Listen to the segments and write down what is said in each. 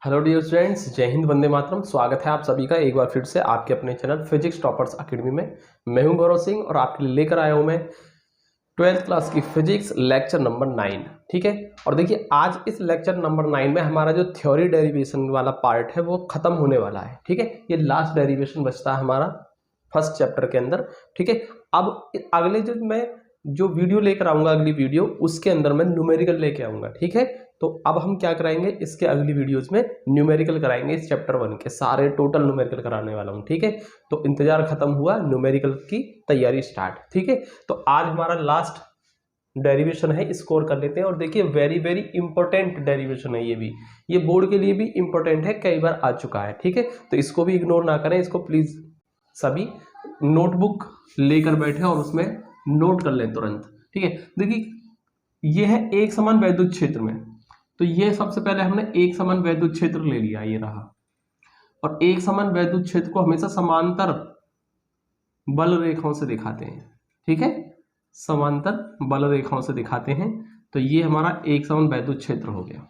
Hello dear students, जय हिंद, वंदे मातरम। स्वागत है आप सभी का एक बार फिर से आपके अपने चैनल फिजिक्स टॉपर्स अकेडमी में। मैं हूं गौरव सिंह और आपके लिए लेकर आया हूं मैं 12th क्लास की फिजिक्स लेक्चर नंबर 9। ठीक है, और देखिए आज इस लेक्चर नंबर 9 में हमारा जो थ्योरी डेरिवेशन वाला पार्ट है वो खत्म होने वाला है। ठीक है, ये लास्ट डेरिवेशन बचता है हमारा फर्स्ट चैप्टर के अंदर। ठीक है, अब अगले मैं जो वीडियो लेकर आऊंगा, अगली वीडियो उसके अंदर मैं न्यूमेरिकल लेके आऊंगा। ठीक है, तो अब हम क्या कराएंगे, इसके अगली वीडियोस में न्यूमेरिकल कराएंगे। इस चैप्टर 1 के सारे टोटल न्यूमेरिकल कराने वाला हूं। ठीक है, तो इंतजार खत्म हुआ, न्यूमेरिकल की तैयारी स्टार्ट। ठीक है, तो आज हमारा लास्ट डेरिवेशन है, स्कोर कर लेते हैं। और देखिए वेरी वेरी इंपॉर्टेंट डेरिवेशन है, ये बोर्ड के लिए भी इंपॉर्टेंट है, कई बार आ चुका है। ठीक है, तो इसको भी इग्नोर ना करें, इसको प्लीज सभी नोटबुक लेकर बैठे और उसमें नोट कर लें तुरंत। ठीक है, देखिए ये है एक समान वैद्युत क्षेत्र में, तो ये सबसे पहले हमने एक समान वैद्युत क्षेत्र ले लिया, ये रहा। और एक समान वैद्युत क्षेत्र को हमेशा समांतर बल रेखाओं से दिखाते हैं। ठीक है, समांतर बल रेखाओं से दिखाते हैं, तो ये हमारा एक समान वैद्युत क्षेत्र हो गया।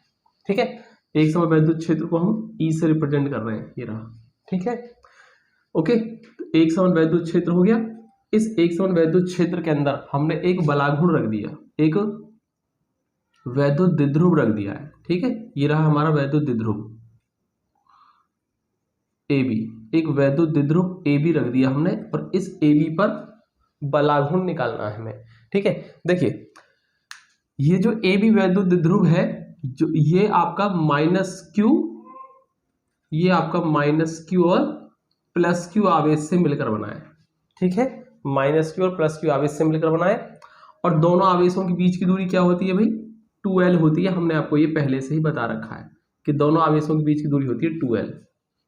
ठीक है, एक समान वैद्युत क्षेत्र को हम ई से रिप्रेजेंट कर रहे हैं, ये रहा। ठीक है, ओके, एक समान वैद्युत क्षेत्र हो गया। इस एक समान वैद्युत क्षेत्र के अंदर हमने एक बलाघूर्ण रख दिया, एक वैद्युत द्विध्रुव रख दिया है। ठीक है, ये रहा हमारा वैद्युत द्विध्रुव ए बी, एक वैद्युत द्विध्रुव ए बी रख दिया हमने, और इस ए बी पर बलाघूर्ण निकालना है हमें। ठीक है, देखिए ये जो ए बी वैद्युत द्विध्रुव है, जो ये आपका -q, ये आपका -q और +q आवेश से मिलकर बना है। ठीक है, -q और +q आवेश से मिलकर बना है। और दोनों आवेशों के बीच की दूरी क्या होती है भाई, 2l होती है। हमने आपको ये पहले से ही बता रखा है कि दोनों आवेशों के बीच की दूरी होती है 2l।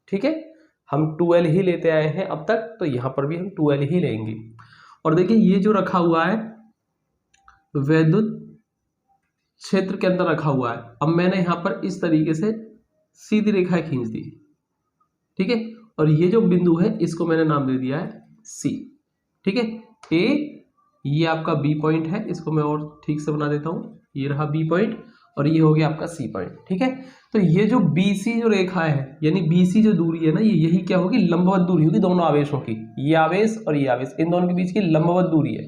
ठीक है, हम 2l ही लेते आए हैं अब तक, तो यहां पर भी हम 2l ही लेंगे। और देखिए ये जो रखा हुआ है वैद्युत क्षेत्र के अंदर रखा हुआ है, अब मैंने यहां पर इस तरीके से सीधी रेखाएं खींच दी। ठीक है, और ये जो बिंदु है इसको मैंने नाम दे दिया है C। ठीक है, ए ये आपका B पॉइंट है, इसको मैं और ठीक से बना देता हूं, ये रहा B पॉइंट और ये हो गया आपका C पॉइंट। ठीक है, तो ये जो BC जो रेखा है, यानी BC जो दूरी है ना, ये यही क्या होगी, लंबवत दूरी होगी दोनों आवेशों की। ये आवेश और ये आवेश, इन दोनों के बीच की लंबवत दूरी है।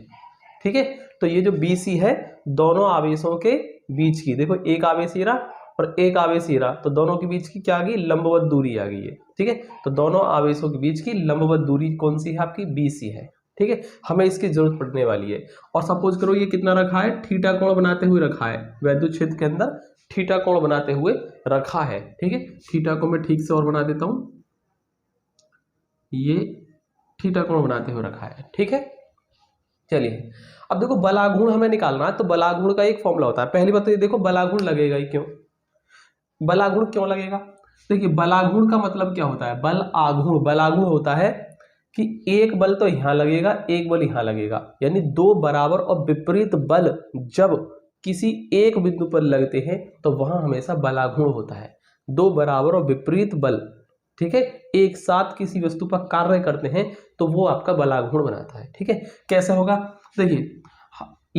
ठीक है, तो ये जो BC है दोनों आवेशों के बीच की, देखो एक आवेश ये रहा और एक आवेश ये रहा, तो दोनों के बीच की क्या आ गई, लंबवत दूरी आ गई है। ठीक है, तो दोनों आवेशों के बीच की लंबवत दूरी कौन सी है, आपकी BC है। ठीक है, हमें इसकी जरूरत पड़ने वाली है। और सपोज करो ये कितना रखा है, थीटा कोण बनाते हुए रखा है, वैद्युत क्षेत्र के अंदर थीटा कोण बनाते हुए रखा है। ठीक है, थीटा को मैं ठीक से और बना देता हूं, ये थीटा कोण बनाते हुए रखा है। ठीक है, चलिए अब देखो बलाघूर्ण हमें निकालना है, तो बलाघूर्ण का एक फॉर्मूला होता है। पहली बात तो ये देखो बलाघूर्ण लगेगा ही क्यों, बलाघूर्ण क्यों लगेगा। देखिए बलाघूर्ण का मतलब क्या होता है, बल आघूर्ण, बलाघूर्ण होता है कि एक बल तो यहां लगेगा, एक बल यहां लगेगा, यानी दो बराबर और विपरीत बल जब किसी एक बिंदु पर लगते हैं तो वहां हमेशा बलाघूर्ण होता है। दो बराबर और विपरीत बल, ठीक है, एक साथ किसी वस्तु पर कार्य करते हैं तो वो आपका बलाघूर्ण बनाता है। ठीक है, कैसे होगा, देखिए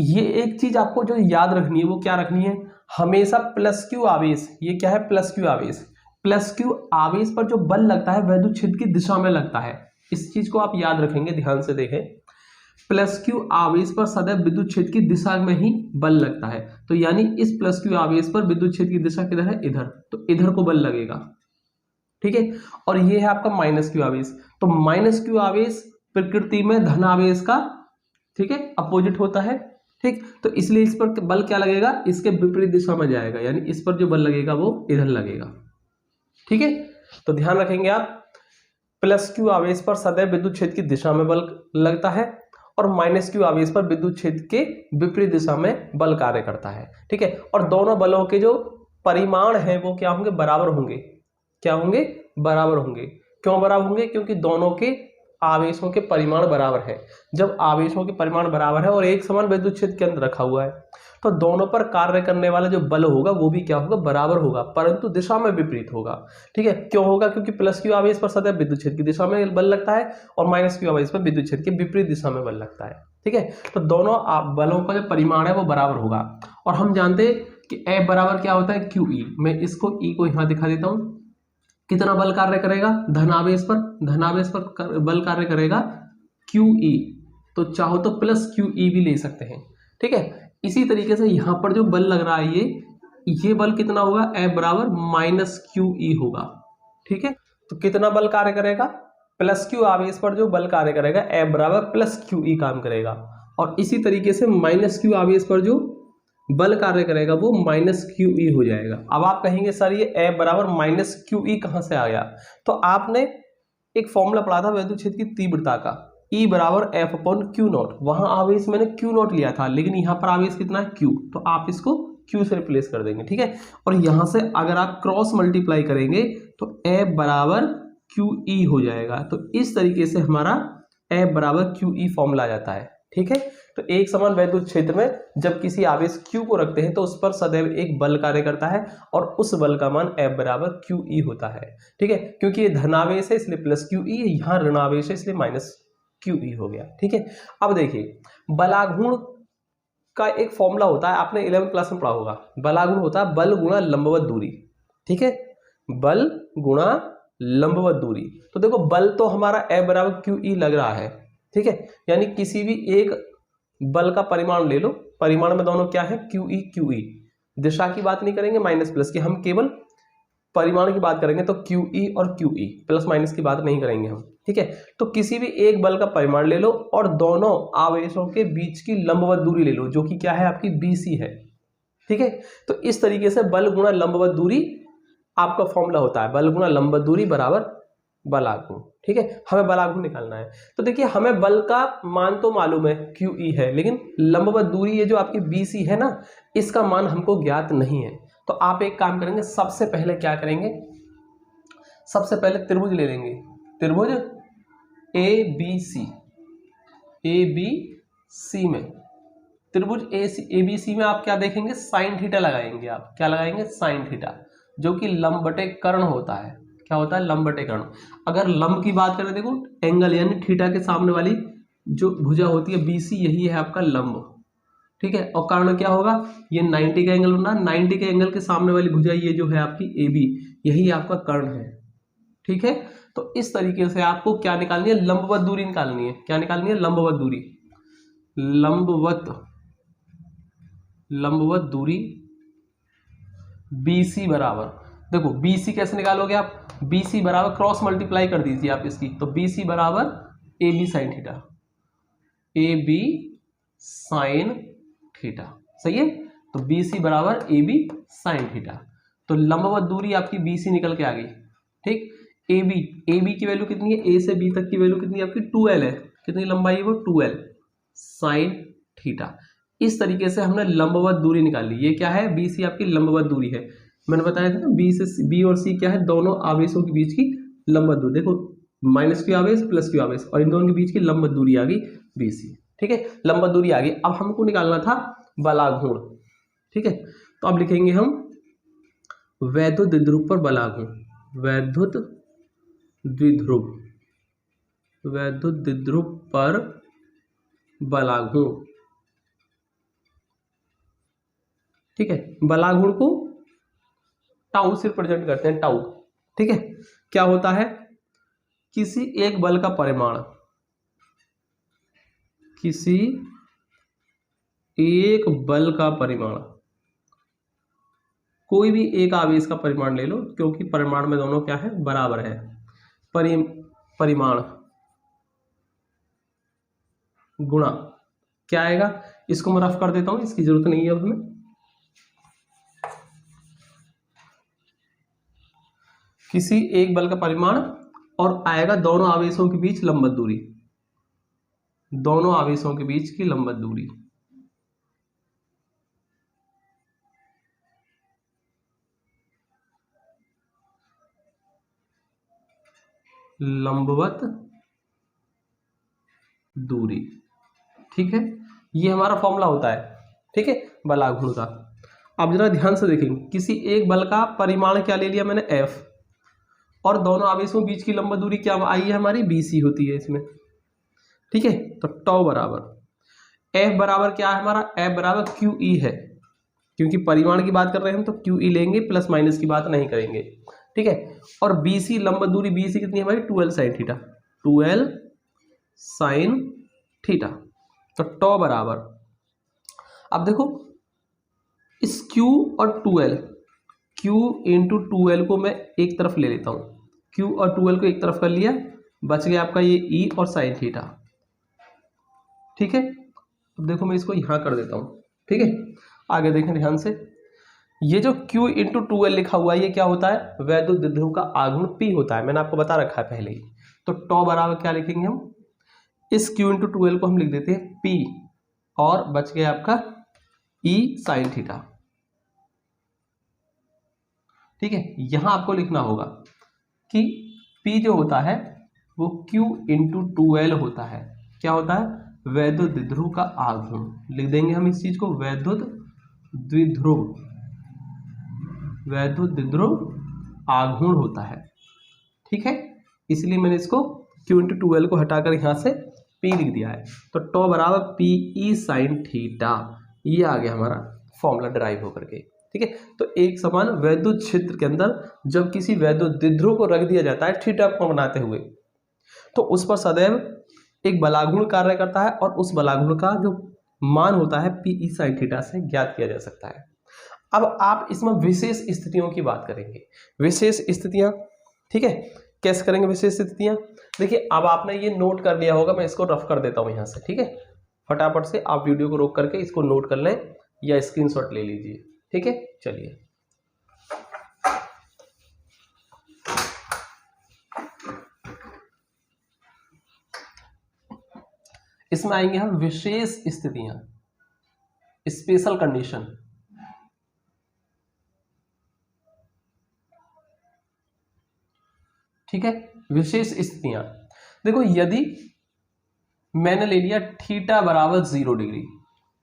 ये एक चीज आपको जो याद रखनी है वो क्या रखनी है, हमेशा +q आवेश, ये क्या है +q आवेश, +q आवेश पर जो बल लगता है वैद्युत क्षेत्र की दिशा में लगता है। इस चीज को आप याद रखेंगे, ध्यान से देखें, +q आवेश पर सदैव विद्युत क्षेत्र की दिशा में ही बल लगता है। तो यानी इस +q आवेश पर विद्युत क्षेत्र की दिशा किधर है, इधर, तो इधर को बल लगेगा। ठीक है, और ये है आपका -q आवेश, तो -q आवेश प्रकृति में धन आवेश का, ठीक है, अपोजिट होता है। ठीक, तो इसलिए इस पर बल क्या लगेगा, इसके विपरीत दिशा में जाएगा, यानी इस पर जो बल लगेगा वो इधर लगेगा। ठीक है, तो ध्यान रखेंगे आप, +q आवेश पर सदैव विद्युत क्षेत्र की दिशा में बल लगता है और -q आवेश पर विद्युत क्षेत्र के विपरीत दिशा में बल कार्य करता है। ठीक है, और दोनों बलों के जो परिमाण है वो क्या होंगे, बराबर होंगे। क्या होंगे, बराबर होंगे। क्यों बराबर होंगे, क्योंकि दोनों के आवेशों के परिमाण बराबर है। जब आवेशों के परिमाण बराबर है और एक समान विद्युत क्षेत्र के अंदर रखा हुआ है तो दोनों पर कार्य करने वाला जो बल होगा वो भी क्या होगा, बराबर होगा, परंतु दिशा में विपरीत होगा। ठीक है, क्यों होगा, क्योंकि +q आवेश पर सदैव विद्युत क्षेत्र की दिशा में बल लगता है और -q आवेश पर विद्युत क्षेत्र के विपरीत दिशा में बल लगता है। ठीक है, तो दोनों बलों का जो परिमाण है वो बराबर होगा। और हम जानते हैं कि F बराबर क्या होता है, QE। मैं इसको E को यहाँ दिखा देता हूँ, कितना बल कार्य करेगा धनावेश पर बल कार्य करेगा QE, तो चाहो तो प्लस QE भी ले सकते हैं, ठीक है। इसी तरीके से यहाँ पर जो बल लग रहा है ये बल कितना होगा F बराबर माइनस QE होगा, ठीक है। तो कितना बल कार्य करेगा प्लस Q आवेश पर जो बल कार्य करेगा F बराबर प्लस QE काम करेगा, और इसी तरीके से माइनस Q आवेश पर जो बल कार्य करेगा वो माइनस QE हो जाएगा। अब आप कहेंगे सर ये F बराबर माइनस QE कहाँ से आ गया, तो आपने एक फॉर्मूला पढ़ा था वैद्युत क्षेत्र की तीव्रता का, E बराबर F अपॉन Q नॉट। वहां आवेश मैंने Q नॉट लिया था, लेकिन यहाँ पर आवेश कितना है Q, तो आप इसको Q से रिप्लेस कर देंगे, ठीक है। और यहाँ से अगर आप क्रॉस मल्टीप्लाई करेंगे तो F बराबर QE हो जाएगा। तो इस तरीके से हमारा F बराबर QE फॉर्मूला आ जाता है, ठीक है। तो एक समान वैद्युत क्षेत्र में जब किसी आवेश Q को रखते हैं तो उस पर सदैव एक बल कार्य करता है और उस बल का मान F बराबर QE होता है, ठीक है। क्योंकि ये धनावेश है इसलिए प्लस QE, यहाँ ऋणावेश है इसलिए माइनस QE हो गया, ठीक है। अब देखिए बलाघूर्ण का एक फॉर्मूला होता है, आपने 11th क्लास में पढ़ा होगा। बलाघूर्ण होता है बल गुणा लंबवत दूरी, ठीक है, बल गुणा लंबवत दूरी। तो देखो बल तो हमारा F बराबर QE लग रहा है, ठीक है, यानी किसी भी एक बल का परिमाण ले लो, परिमाण में दोनों क्या है QE QE, दिशा की बात नहीं करेंगे माइनस प्लस की, हम केवल परिमाण की बात करेंगे, तो QE और QE प्लस माइनस की बात नहीं करेंगे हम, ठीक है। तो किसी भी एक बल का परिमाण ले लो और दोनों आवेशों के बीच की लंबवत दूरी ले लो जो कि क्या है आपकी BC है, ठीक है। तो इस तरीके से बल गुणा लंबवत दूरी आपका फॉर्मूला होता है, बल गुणा लंबवत दूरी बराबर बलाघूर्ण, ठीक है। हमें बलाघूर्ण निकालना है, तो देखिए हमें बल का मान तो मालूम है QE है, लेकिन लंबवत दूरी ये जो आपकी BC है ना, इसका मान हमको ज्ञात नहीं है। तो आप एक काम करेंगे, सबसे पहले क्या करेंगे, सबसे पहले त्रिभुज ले लेंगे, त्रिभुज ABC में, त्रिभुज ABC में आप क्या देखेंगे साइन थीटा लगाएंगे। आप क्या लगाएंगे साइन थीटा, जो कि लंब बटे कर्ण होता है। क्या होता है लंब बटे कर्ण। अगर लंब की बात करें देखो एंगल यानी थीटा के सामने वाली जो भुजा होती है BC, यही है आपका लंब, ठीक है। और कर्ण क्या होगा, ये 90 का एंगल बना, 90 के एंगल के सामने वाली भुजा ये जो है आपकी AB, यही आपका कर्ण है, ठीक है। तो इस तरीके से आपको क्या निकालनी है, लंबवत दूरी निकालनी है। क्या निकालनी है, लंबवत दूरी, लंबवत दूरी BC बराबर, देखो BC कैसे निकालोगे आप, BC बराबर क्रॉस मल्टीप्लाई कर दीजिए आप इसकी, तो BC बराबर AB sine theta, AB sine theta, सही है। तो BC बराबर AB साइन थीटा, तो लंबवत दूरी आपकी BC निकल के आ गई, ठीक। AB की वैल्यू कितनी है, A से B तक की वैल्यू कितनी है आपकी 2L है, कितनी लंबाई है वो 2L साइन थीटा। इस तरीके से हमने लंबवत दूरी निकाल ली। ये क्या है, BC आपकी लंबवत दूरी है। मैंने बताया था ना B और C क्या है, दोनों आवेशों के बीच की लंबवत दूरी। देखो माइनस Q आवेश प्लस Q आवेश और इन दोनों के बीच की लंबवत दूरी आ गई BC, ठीक है, लंबवत दूरी आ गई। अब हमको निकालना था बलाघूर्ण, ठीक है। तो अब लिखेंगे हम वैद्युत द्विध्रुव पर बलाघूर्ण, वैद्युत द्विध्रुव पर बलाघूर्ण, ठीक है। बलाघूर्ण को टाउ से रिप्रेजेंट करते हैं, टाउ, ठीक है। क्या होता है, किसी एक बल का परिमाण, किसी एक बल का परिमाण, कोई भी एक आवेश का परिमाण ले लो, क्योंकि परिमाण में दोनों क्या है बराबर है, परिमाण गुणा क्या आएगा, इसको मैं रफ कर देता हूं, इसकी जरूरत नहीं है अब हमें। किसी एक बल का परिमाण और आएगा दोनों आवेशों के बीच लंबवत दूरी, दोनों आवेशों के बीच की लंबवत दूरी, लंबवत दूरी, ठीक है। ये हमारा फॉर्मूला होता है, ठीक है, बलाघूर्ण का। अब जरा ध्यान से देखेंगे, किसी एक बल का परिमाण क्या ले लिया मैंने F, और दोनों आवेशों के बीच की लंबवत दूरी क्या आई है हमारी BC होती है इसमें, ठीक है। तो टाउ बराबर F बराबर क्या है हमारा, F बराबर QE है, क्योंकि परिमाण की बात कर रहे हैं हम तो QE लेंगे, प्लस माइनस की बात नहीं करेंगे। ठीक है। और BC लंब दूरी BC कितनी है भाई 12 साइन थीटा, 12 साइन थीटा। तो टॉ बराबर, अब देखो इस Q और 12, Q इंटू 12 को मैं एक तरफ ले लेता हूँ, Q और 12 को एक तरफ कर लिया, बच गया आपका ये E और साइन थीटा। ठीक है, अब देखो मैं इसको यहाँ कर देता हूँ। ठीक है, आगे देखें ध्यान से, ये जो Q इंटू 12 लिखा हुआ है ये क्या होता है, वैद्युत द्विध्रुव का आघूर्ण P होता है, मैंने आपको बता रखा है पहले ही। तो टॉ बराबर क्या लिखेंगे हम, इस Q इंटू 12 को हम लिख देते हैं P, और बच गया आपका E साइन थीटा। ठीक है, यहां आपको लिखना होगा कि P जो होता है वो Q इंटू 12 होता है, क्या होता है, वैद्युत द्विध्रुव का आघूर्ण। लिख देंगे हम इस चीज को, वैद्युत द्विध्रुव, वैद्युत द्विध्रुव आघूर्ण होता है। ठीक है, इसलिए मैंने इसको Q इंटू 12 को हटाकर यहां से P लिख दिया है। तो टॉ बराबर PE साइन थीटा, ये आ गया हमारा फॉर्मूला ड्राइव होकर के। ठीक है, तो एक समान वैद्युत क्षेत्र के अंदर जब किसी वैद्युत द्विध्रुव को रख दिया जाता है थीटा कोण बनाते हुए, तो उस पर सदैव एक बलाघूर्ण कार्य करता है, और उस बलाघूर्ण का जो मान होता है PE साइन थीटा से ज्ञात किया जा सकता है। अब आप इसमें विशेष स्थितियों की बात करेंगे, विशेष स्थितियां। ठीक है, कैसे करेंगे विशेष स्थितियां, देखिए अब आपने ये नोट कर लिया होगा, मैं इसको रफ कर देता हूं यहां से। ठीक है, फटाफट से आप वीडियो को रोक करके इसको नोट कर लें या स्क्रीनशॉट ले लीजिए। ठीक है, चलिए इसमें आएंगे हम विशेष स्थितियां, स्पेशल कंडीशन। ठीक है, विशेष स्थितियां, देखो यदि मैंने ले लिया थीटा बराबर 0 डिग्री,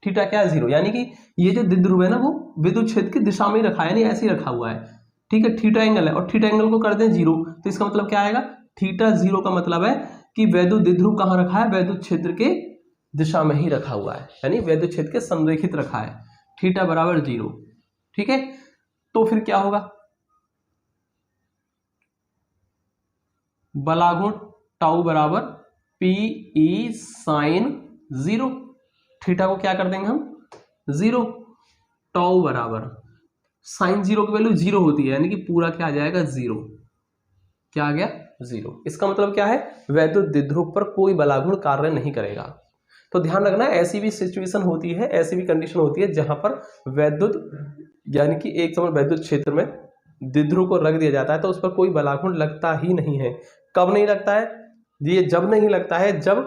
थीटा क्या है 0, यानी कि ये जो द्विध्रुव है ना वो विद्युत क्षेत्र की दिशा में ही रखा है, यानी ऐसे ही रखा हुआ है। ठीक है, थीटा एंगल है और थीटा एंगल को कर दें 0, तो इसका मतलब क्या आएगा, थीटा 0 का मतलब है कि वैद्युत द्विध्रुव कहाँ रखा है, वैद्युत क्षेत्र के दिशा में ही रखा हुआ है, यानी वैद्युत क्षेत्र के संरेखित रखा है, थीटा बराबर 0। ठीक है, तो फिर क्या होगा, बलाघूर्ण टाउ बराबर PE साइन 0, थीटा को क्या कर देंगे हम 0, टाउ बराबर साइन 0 की वैल्यू 0 होती है, यानी कि पूरा क्या आ जाएगा 0, क्या आ गया 0। इसका मतलब क्या है, वैद्युत द्विध्रुव पर कोई बलाघूर्ण कार्य नहीं करेगा। तो ध्यान रखना, ऐसी भी सिचुएशन होती है, ऐसी भी कंडीशन होती है जहां पर वैद्युत यानी कि एक समान वैद्युत क्षेत्र में द्विध्रुव को रख दिया जाता है तो उस पर कोई बलाघूर्ण लगता ही नहीं है। कब नहीं लगता है, ये जब नहीं लगता है जब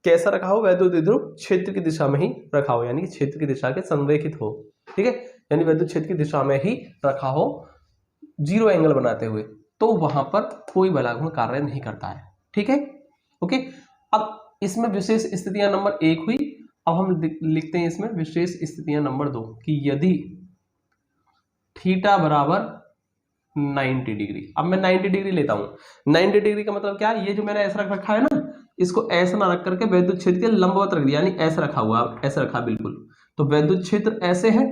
कैसा रखा हो, वैद्युत द्विध्रुव क्षेत्र की दिशा में ही रखा हो, यानी कि क्षेत्र की दिशा के संरेखित हो। ठीक है, यानी वैद्युत क्षेत्र की दिशा में ही रखा हो 0 एंगल बनाते हुए, तो वहां पर कोई बलाघूर्ण कार्य नहीं करता है। ठीक है, ओके। अब इसमें विशेष स्थितियां नंबर 1 हुई, अब हम लिखते हैं इसमें विशेष स्थितियां नंबर 2 कि यदि थीटा बराबर 90 डिग्री, अब मैं 90 डिग्री लेता हूं। 90 डिग्री का मतलब क्या है, ये जो मैंने ऐसा रख रखा है ना, इसको ऐसा ना रख करके वैद्युत क्षेत्र के लंबवत रख दिया, यानी ऐसा रखा हुआ, ऐसा रखा बिल्कुल। तो वैद्युत क्षेत्र ऐसे है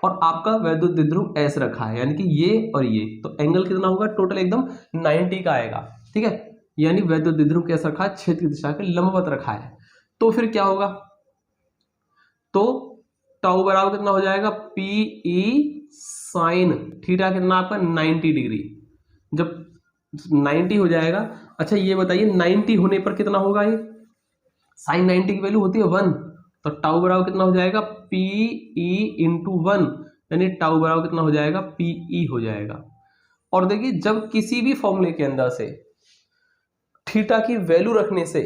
और आपका वैद्युत द्विध्रुव ऐसे रखा है, यानी कि ये और ये, तो एंगल कितना होगा टोटल एकदम 90 का आएगा। ठीक है, यानी वैद्युत द्विध्रुव कैसा रखा है, क्षेत्र की दिशा के लंबवत रखा है। तो फिर क्या होगा, तो टाउ बराबर कितना हो जाएगा, PE साइन थीटा कितना आपका 90 डिग्री। जब 90 हो जाएगा, अच्छा ये बताइए 90 होने पर कितना होगा, ये साइन 90 की वैल्यू होती है 1, तो टाउ बराबर कितना हो जाएगा, PE इंटू 1, यानी टाउ बराबर कितना हो जाएगा, PE हो जाएगा। और देखिए जब किसी भी फॉर्मूले के अंदर से थीटा की वैल्यू रखने से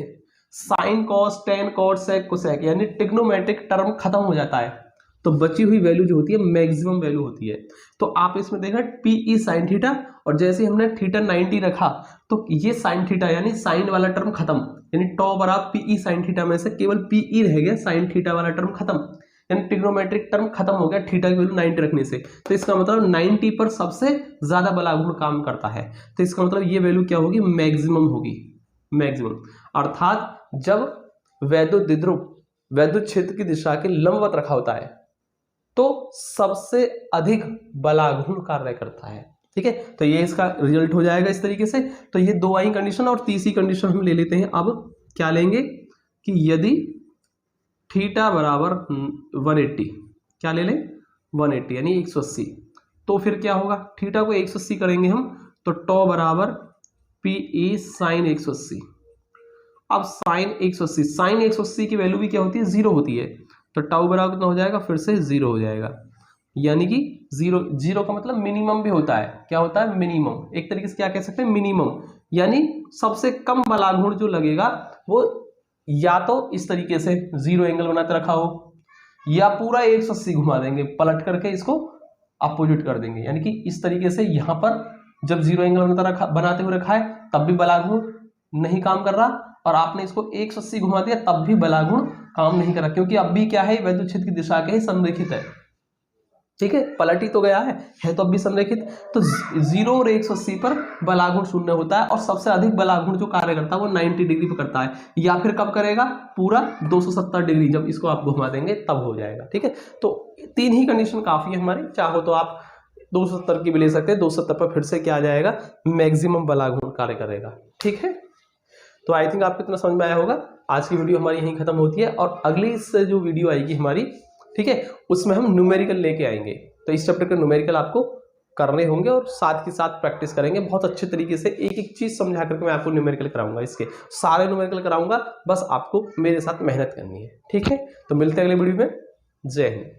sine cos tan cot sec cosec यानी ट्रिग्नोमेट्रिक टर्म खत्म हो जाता है, तो बची हुई वैल्यू जो होती है मैक्सिमम वैल्यू होती है। तो आप इसमें देखा PE साइन थीटा, और जैसे हमने थीटा 90 रखा तो ये साइन थीटा यानी साइन वाला टर्म खत्म, यानी टॉ बराबर PE साइन थीटा में से केवल PE रह गया, साइन थीटा वाला टर्म खत्म, यानी ट्रिग्नोमेट्रिक टर्म खत्म हो गया थीटा की वैल्यू 90 रखने से। तो इसका मतलब 90 पर सबसे ज्यादा बलाघूर्ण काम करता है, तो इसका मतलब ये वैल्यू क्या होगी, मैक्सिमम होगी, मैक्सिमम। अर्थात जब वैद्युत द्विध्रुव वैद्युत क्षेत्र की दिशा के लंबवत रखा होता है तो सबसे अधिक बलाघूर्ण कार्य करता है। ठीक है, तो ये इसका रिजल्ट हो जाएगा इस तरीके से। तो ये दो आई कंडीशन, और तीसरी कंडीशन हम ले लेते हैं। अब क्या लेंगे कि यदि थीटा बराबर 180, क्या ले लें 180 यानी 180, तो फिर क्या होगा, थीटा को 180 करेंगे हम, तो टॉ बराबर पी ई साइन 180। अब साइन 180, साइन 180 की वैल्यू भी क्या होती है, जीरो होती है, तो टाउ बराबर कितना हो जाएगा, फिर से जीरो हो जाएगा। यानी कि जीरो, जीरो का मतलब मिनिमम भी होता है, क्या होता है मिनिमम, एक तरीके से क्या कह सकते हैं मिनिमम, यानी सबसे कम बलाघूर्ण जो लगेगा वो या तो इस तरीके से जीरो एंगल बनाते रखा हो, या पूरा 180 घुमा देंगे, पलट करके इसको अपोजिट कर देंगे, यानी कि इस तरीके से यहां पर जब जीरो एंगल बनाते हुए रखा है तब भी बलाघूर्ण नहीं काम कर रहा, और आपने इसको 180 घुमा दिया तब भी बलाघूर्ण काम नहीं कर रहा, क्योंकि अब भी क्या है, वैद्युत क्षेत्र की दिशा के ही संरेखित है। ठीक है, पलट ही तो गया है तो अब भी संरेखित। तो 0 और 180 पर बलाघूर्ण शून्य होता है, और सबसे अधिक बलाघूर्ण जो कार्य करता है वो 90 डिग्री पर करता है, या फिर कब करेगा, पूरा 270 डिग्री, जब इसको आप घुमा देंगे तब हो जाएगा। ठीक है, तो तीन ही कंडीशन काफी है हमारी, चाहो तो आप 270 की भी ले सकते हैं, 270 पर फिर से क्या आ जाएगा, मैक्सिमम बलाघूर्ण कार्य करेगा। ठीक है, तो आई थिंक आपको इतना समझ में आया होगा। आज की वीडियो हमारी यहीं खत्म होती है, और अगली से जो वीडियो आएगी हमारी, ठीक है, उसमें हम न्यूमेरिकल लेके आएंगे। तो इस चैप्टर के न्यूमेरिकल आपको करने होंगे, और साथ के साथ प्रैक्टिस करेंगे बहुत अच्छे तरीके से, एक एक चीज समझा करके मैं आपको न्यूमेरिकल कराऊंगा, इसके सारे न्यूमेरिकल कराऊंगा, बस आपको मेरे साथ मेहनत करनी है। ठीक है, तो मिलते हैं अगले वीडियो में। जय हिंद।